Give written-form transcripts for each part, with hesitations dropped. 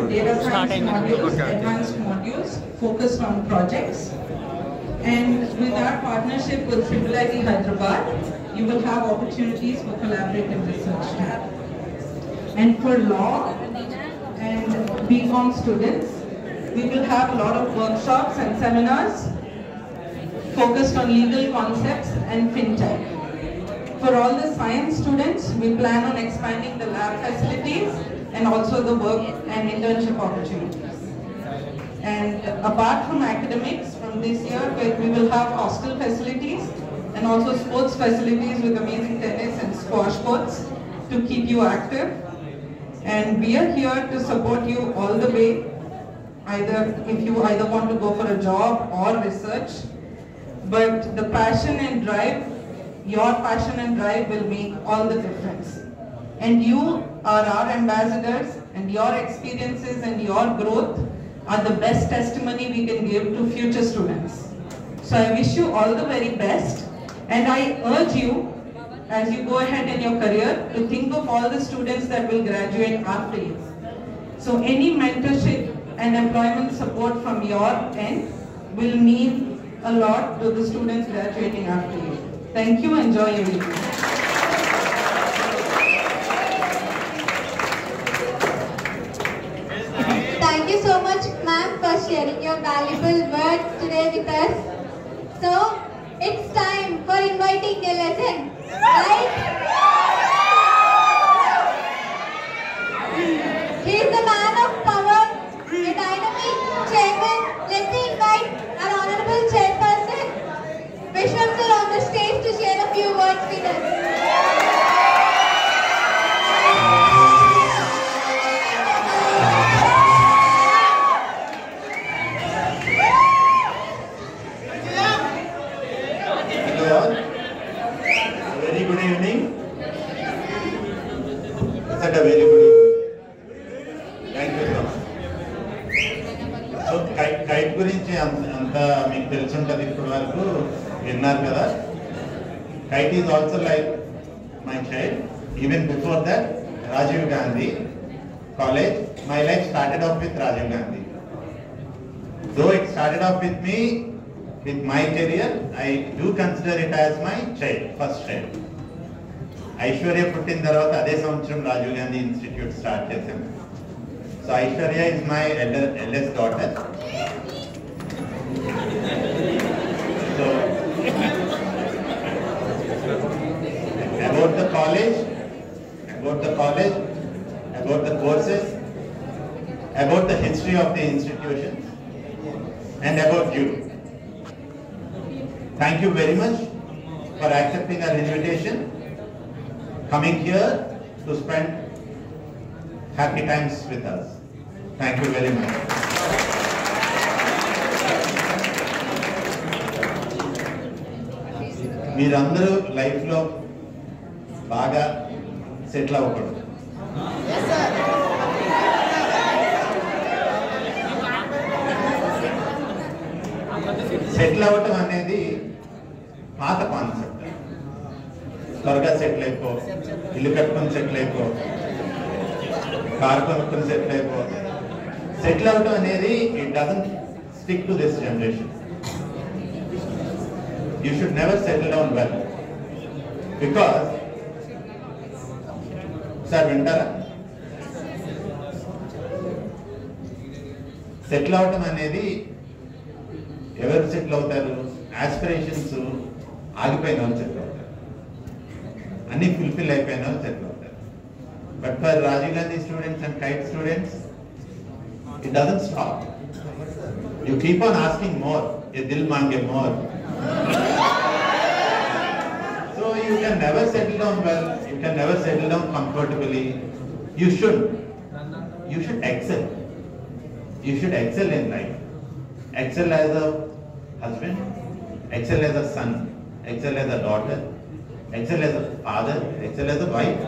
data science modules, advanced modules focused on projects. And with our partnership with IIIT Hyderabad, you will have opportunities for collaborative research. And for law and BCom students, we will have a lot of workshops and seminars focused on legal concepts and fintech. For all the science students, we plan on expanding the lab facilities and also the work and internship opportunities. And apart from academics, from this year, we will have hostel facilities and also sports facilities with amazing tennis and squash courts to keep you active. And we are here to support you all the way, if you either want to go for a job or research. But the passion and drive, your passion and drive will make all the difference. And you are our ambassadors, and your experiences and your growth are the best testimony we can give to future students. So I wish you all the very best, and I urge you, as you go ahead in your career, to think of all the students that will graduate after you. So any mentorship and employment support from your end will mean a lot to the students graduating after you. Thank you. Enjoy your evening. Thank you so much, ma'am, for sharing your valuable words today with us. So, it's time for inviting a legend, right? He is the man of power, a dynamic chairman. Let me invite our honorable chairperson, Vishwam sir, on the stage to share a few words with us. Very good evening. Is that a very good evening? Thank you so much. So, kite గురించి అంత మీకు తెలిసి ఉంటుంది ఇప్పటి వరకు విన్నారు కదా. Kite is also like my child. Even before that, Rajiv Gandhi College. My life started off with Rajiv Gandhi. Though it started off with me, with my career, I do consider it as my child, first child. Aishwarya puttin tarvata ade samvatsram Rajiv Gandhi Institute start chesam. So Aishwarya is my eldest daughter. So about the college, about the courses, about the history of the institution, and about you. Thank you very much for accepting our invitation, coming here to spend happy times with us. Thank you very much. మీరందరూ లైఫ్లో బాగా settle అవ్వకూడదు. Settle అవ్వటం అనేది పాత concept. త్వరగా settle అయిపో, ఇల్లు కట్టుకొని సెటిల్ అయిపో, కారు కొనుక్కొని సెటిల్ అయిపో. సెటిల్ అవ్వటం అనేది it doesn't stick to this generation. You should never settle down well, because sir వింటారా, సెటిల్ అవటం అనేది ఎవరు సెటిల్ అవుతారు? ఆస్పిరేషన్స్ ఆగిపోయిన వాళ్ళు సెటిల్ అవుతారు, అన్ని ఫుల్ఫిల్ అయిపోయిన వాళ్ళు సెటిల్ అవుతారు. But for Rajiv Gandhi students and kite students, it doesn't stop. You keep on asking more, ఏ దిల్ మాంగే more. So you can never settle down well, you can never settle down comfortably. You should excel. You should excel in life. Excel as a husband, excel as a son, excel as a daughter, excel as a father, excel as a wife.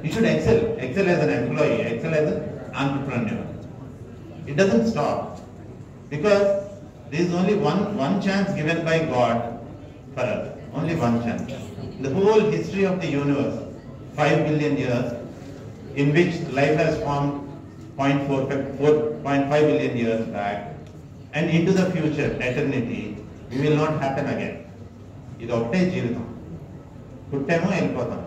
You should excel as an employee, excel as an entrepreneur. It doesn't stop, because there is only one chance given by God for us. Only one chance. The whole history of the universe, 5 billion years, in which life has formed 4.5 billion years back, and into the future, eternity, we will not happen again. ఇది ఒకటే జీవితం, పుట్టామో వెళ్ళిపోతాం,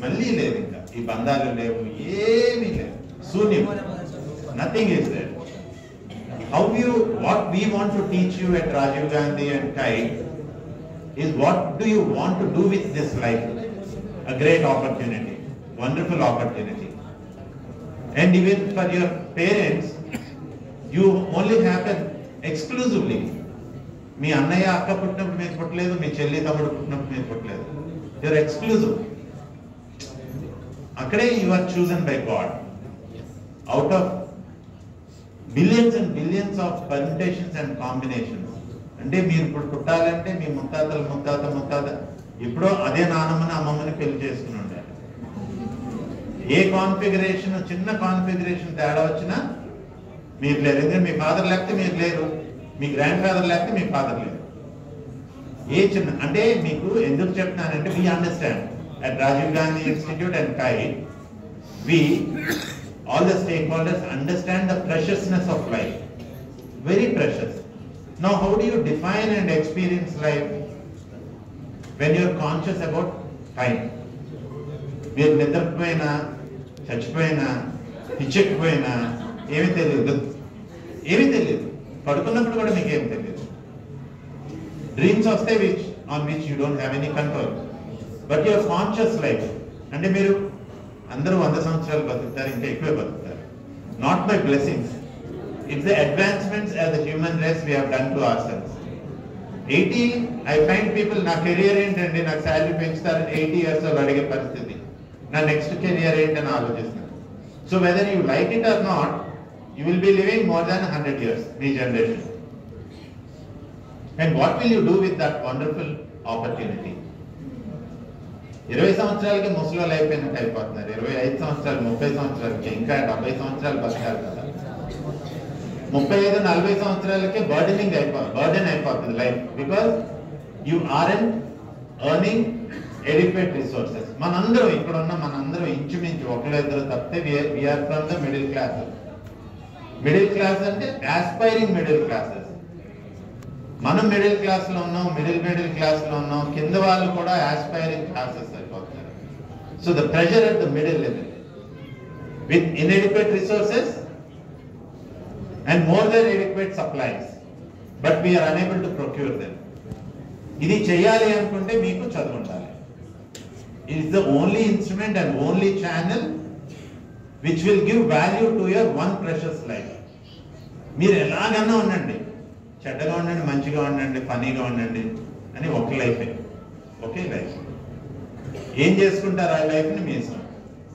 మళ్ళీ లేదు, ఇంకా ఈ బంధాలు లేవు, ఏమీ లేవు, శూన్యం, nothing is there. What we want to teach you at Rajiv Gandhi and KITE is what do you want to do with this life? A great opportunity, wonderful opportunity. And even for your parents, you only happen exclusively. మీ అన్నయ్య అక్క పుట్టినప్పుడు మీరు పుట్టలేదు, మీ చెల్లి తమ్ముడు పుట్టినప్పుడు మీరు పుట్టలేదు. You're exclusive. అక్కడే you are chosen by God. Out of billions and billions of permutations and combinations. అంటే మీరు ఇప్పుడు పుట్టాలంటే మీ ముత్తాత ఇప్పుడు అదే నాన్నమ్మని అమ్మమ్మని పెళ్లి చేసుకుని ఉండాలి. ఏ కాన్ఫిగరేషన్, చిన్న కాన్ఫిగరేషన్ తేడా వచ్చినా మీరు లేరు. ఎందుకంటే మీ ఫాదర్ లేకపోతే మీరు లేరు, మీ గ్రాండ్ ఫాదర్ లేకపోతే మీ ఫాదర్ లేరు. ఏ చిన్న అంటే మీకు ఎందుకు చెప్తున్నానంటే we understand at Rajiv Gandhi Institute and KITE, we all the stakeholders understand the preciousness of life, very precious. Now how do you define and experience life when you are conscious about time? మీరు నిద్రపోయినా, చచ్చిపోయినా, పిచ్చెక్కిపోయినా ఏమీ తెలియదు, పడుకున్నప్పుడు కూడా మీకు ఏమి తెలియదు. డ్రీమ్స్ వస్తాయి on which you don't have any control, but your conscious life, అంటే మీరు అందరూ 100 సంవత్సరాలు బతుకుతారు, ఇంకా ఎక్కువే బతుకుతారు. Not by blessings, it's the advancements as a human race we have done to ourselves. 80, I find people, నా కెరియర్ ఏంటండి, నాకు శాలరీ పెంచుతారని 80 years వాళ్ళు అడిగే పరిస్థితి. నా నెక్స్ట్ కెరియర్ ఏంటని ఆలోచిస్తున్నాను. So whether you like it or not, you will be living more than 100 years, me generation. And what will you do with that wonderful opportunity? 20 సంవత్సరాలకి ముసలోళ్ళు అయిపోయినట్టు అయిపోతున్నారు. 25 సంవత్సరాలు, 30 సంవత్సరాలకి, ఇంకా 70 సంవత్సరాలు బతకాలి కదా. 35-40 సంవత్సరాలకే బర్డెన్ అయిపోతుంది life, because you aren't earning adequate resources. మనందరం ఇక్కడ ఉన్న మనందరం ఇంచుమించు ఒకళ్ళిద్దరు తప్పితే we are from the middle class. Middle class అంటే ఆస్పైరింగ్ మిడిల్ క్లాసెస్. మనం మిడిల్ క్లాస్ లో ఉన్నాం, మిడిల్ క్లాస్ లో ఉన్నాం, కింద వాళ్ళు కూడా ఆస్పైరింగ్ క్లాసెస్ అయిపోతారు. So the pressure at the middle level with inadequate resources and more than adequate supplies, but we are unable to procure them. ఇది చేయాలి అనుకుంటే మీకు చదువు ఉండాలి. It is the only instrument and only channel which will give value to your one precious life. మీరు ఎలాగన్నా ఉండండి, చెడ్డగా ఉండండి, మంచిగా ఉండండి, ఫనీగా ఉండండి అని ఒక లైఫే, ఒకే లైఫ్. ఏం చేసుకుంటారు ఆ లైఫ్ని మీ ఇష్టం.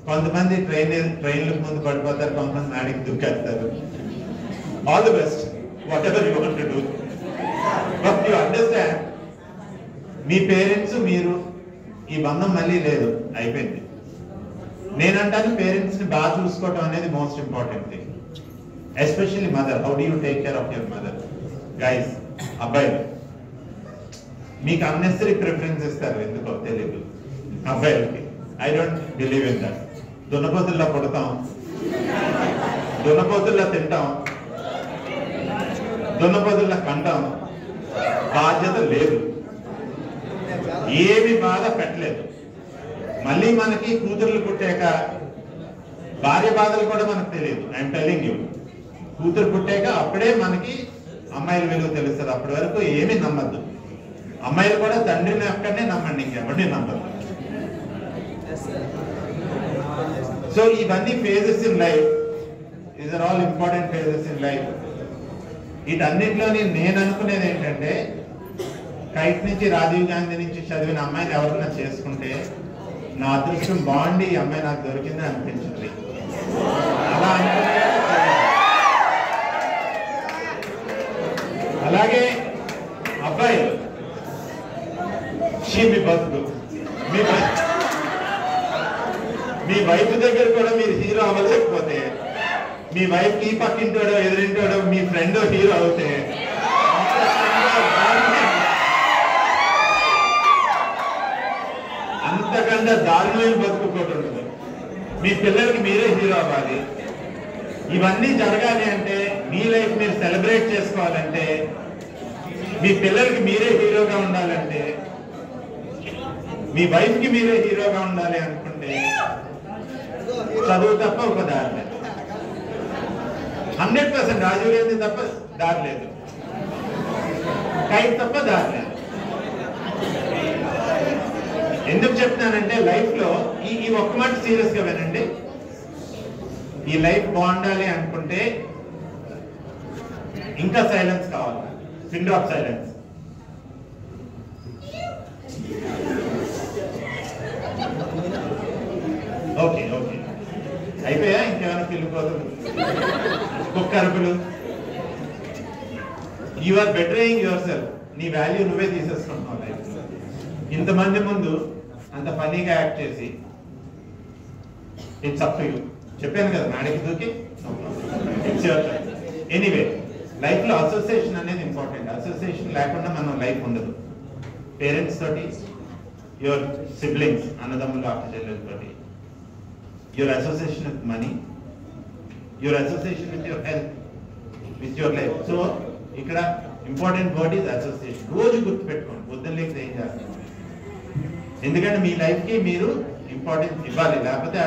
కొంతమంది ట్రైన్లకు ముందు పడిపోతారు, కొంతమంది నాడికి దుక్కేస్తారు. All the best, whatever you want to do. But you understand, me parents మీరు ఈ బంధం మళ్ళీ లేదు, అయిపోయింది. నేనంటాను పేరెంట్స్ని బాగా చూసుకోవటం అనేది most important thing, especially mother. How do you take care of your mother? Guys, అబ్బాయిలు మీకు అన్నెసరీ ప్రిఫరెన్స్ ఇస్తారు, ఎందుకో తెలియదు అబ్బాయిలకి. I don't believe in that. దున్నపోతుల్లో పుడతాం, దున్నపోతుల్లో తింటాం, దున్నపోతుల్లో కంటాం, బాధ్యత లేదు, ఏమి బాధ పెట్టలేదు. మళ్ళీ మనకి కూతుర్లు పుట్టాక భార్య బాధలు కూడా మనకు తెలియదు. ఐఎమ్ టెల్లింగ్ యూ, కూతురు పుట్టాక అప్పుడే మనకి అమ్మాయిల విలువ తెలుస్తుంది. అప్పటి వరకు ఏమీ నమ్మద్దు. అమ్మాయిలు కూడా తండ్రిని అక్కడనే నమ్మండి, ఇంకెవరిని నమ్మద్దు. సో ఇవన్నీ phases in life, these are all important phases in life. వీటన్నింటిలోని నేను అనుకునేది ఏంటంటే, కైట్ నుంచి రాజీవ్ గాంధీ నుంచి చదివిన అమ్మాయిని ఎవరైనా చేసుకుంటే నా అదృష్టం బాగుండి ఈ అమ్మాయి నాకు దొరికిందని అనిపించింది. అలా అనుకుంటే అలాగే అబ్బాయి మీ బతుకు, మీ వైఫ్ దగ్గర కూడా మీరు హీరో అవ్వలేకపోతే, మీ వైఫ్ ఈ పక్కింటాడో ఎదురింటాడో మీ ఫ్రెండ్ హీరో అవుతే, అంతకన్నా దారుణమైన బతుకుకోటి ఉంటుంది. మీ పిల్లలకి మీరే హీరో అవ్వాలి. ఇవన్నీ జరగాలి అంటే మీ లైఫ్ మీరు సెలబ్రేట్ చేసుకోవాలంటే, మీ పిల్లలకి మీరే హీరోగా ఉండాలంటే, మీ వైఫ్ కి మీరే హీరోగా ఉండాలి అనుకుంటే చదువు తప్ప ఒక దారి లేదు. 100% రాజీవ్ గాంధీ తప్ప దారి లేదు, కైట్ తప్ప దారి లేదు. ఎందుకు చెప్తున్నానంటే లైఫ్ లో ఈ ఒక్క మాట సీరియస్ గా వినండి. ఈ లైఫ్ బాగుండాలి అనుకుంటే ఇంకా సైలెన్స్ కావాలి, pin drop silence. Okay okay అయిపోయా? ఇంకేమైనా పిల్లుకోదు, కుక్క అరుపులు. You are bettering your self. నీ వాల్యూ నువ్వే తీసేసుకుంటున్నావు లైఫ్. ఇంతమంది ముందు అంత ఫనీగా యాక్ట్ చేసి ఇట్స్ అప్ టు యూ. చెప్పాను కదా నాడికి దూకి, it's your choice. Anyway life లో అసోసియేషన్ అనేది ఇంపార్టెంట్. అసోసియేషన్ లేకుండా మనం లైఫ్ ఉండదు. పేరెంట్స్ తోటి, యువర్ సిబ్లింగ్స్, అన్నదమ్ములు అక్కచెల్లెలతోటి, your association with money, your association with your health, with your life. So ఇక్కడ ఇంపార్టెంట్ వర్డ్ ఈజ్ అసోసియేషన్. రోజు గుర్తుపెట్టుకోండి, పొద్దున్న లేకపోతే ఏం చేస్తారు. ఎందుకంటే మీ లైఫ్ కి మీరు ఇంపార్టెన్స్ ఇవ్వాలి, లేకపోతే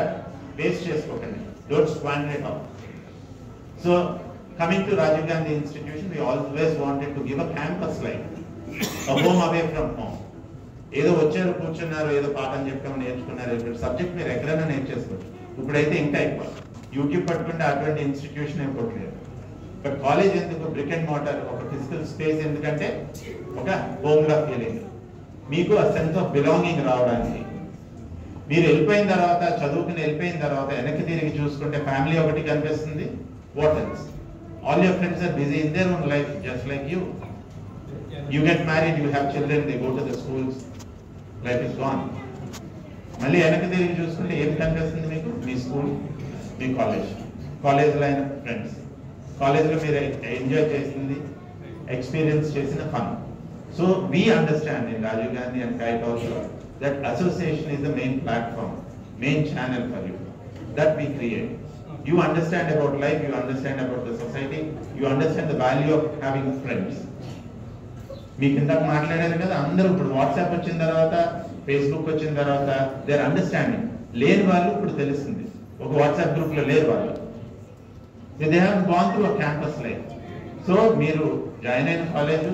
వేస్ట్ చేసుకోకండి. Don't squander it all. So coming to Rajiv Gandhi institution, we always wanted to give a campus life, a home away from home. ఏదో వచ్చారు కూర్చున్నారు, ఏదో పాఠం చెప్పాము నేర్చుకున్నారు. ఇప్పుడు సబ్జెక్ట్ మీరు ఎక్కడైనా నేర్చేసుకోవచ్చు. ఇప్పుడైతే ఇంకా ఎక్కువ యూట్యూబ్ పట్టుకుంటే అటువంటి ఇన్స్టిట్యూషన్ ఏం కొట్టలేదు. బట్ కాలేజ్ ఎందుకు, బ్రిక్ అండ్ మోటార్, ఒక ఫిజికల్ స్పేస్ ఎందుకంటే ఒక హోమ్గా ఫీలింగ్, మీకు ఆ సెన్స్ ఆఫ్ బిలాంగింగ్ రావడానికి. మీరు వెళ్ళిపోయిన తర్వాత, చదువుకుని వెళ్ళిపోయిన తర్వాత వెనక్కి తిరిగి చూసుకుంటే ఫ్యామిలీ ఒకటి కనిపిస్తుంది. What else? All your friends are busy in their own life, just like you. You get married, you have children, they go to the schools, life is gone. మళ్ళీ వెనక్కి తిరిగి చూసుకుంటే ఏం కనిపిస్తుంది మీకు? మీ స్కూల్, మీ కాలేజ్, కాలేజ్లో అయిన ఫ్రెండ్స్, కాలేజ్లో మీరు ఎంజాయ్ చేసింది, ఎక్స్పీరియన్స్ చేసిన fun. So we understand in Rajiv Gandhi and kite also that association is the main platform, main channel for you, that we create. You understand about life, you understand about the society, you understand the value of having friends. మీకు ఇంతకు మాట్లాడారు కదా, అందరూ ఇప్పుడు WhatsApp వచ్చిన తర్వాత, Facebook వచ్చిన తర్వాత దేర్ అండర్స్టాండింగ్. లేని వాళ్ళు ఇప్పుడు తెలుస్తుంది, ఒక వాట్సాప్ గ్రూప్ లో లేరు వాళ్ళు. They have gone through a campus life. So మీరు జాయిన్ అయిన college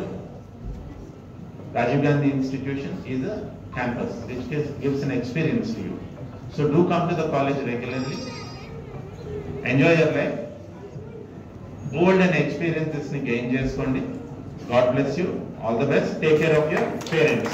Rajiv Gandhi institution is a campus which gives an experience to you. So do come to the college regularly, enjoy your life, old and experiences ni gain cheskondi. God bless you, all the best, take care of your parents.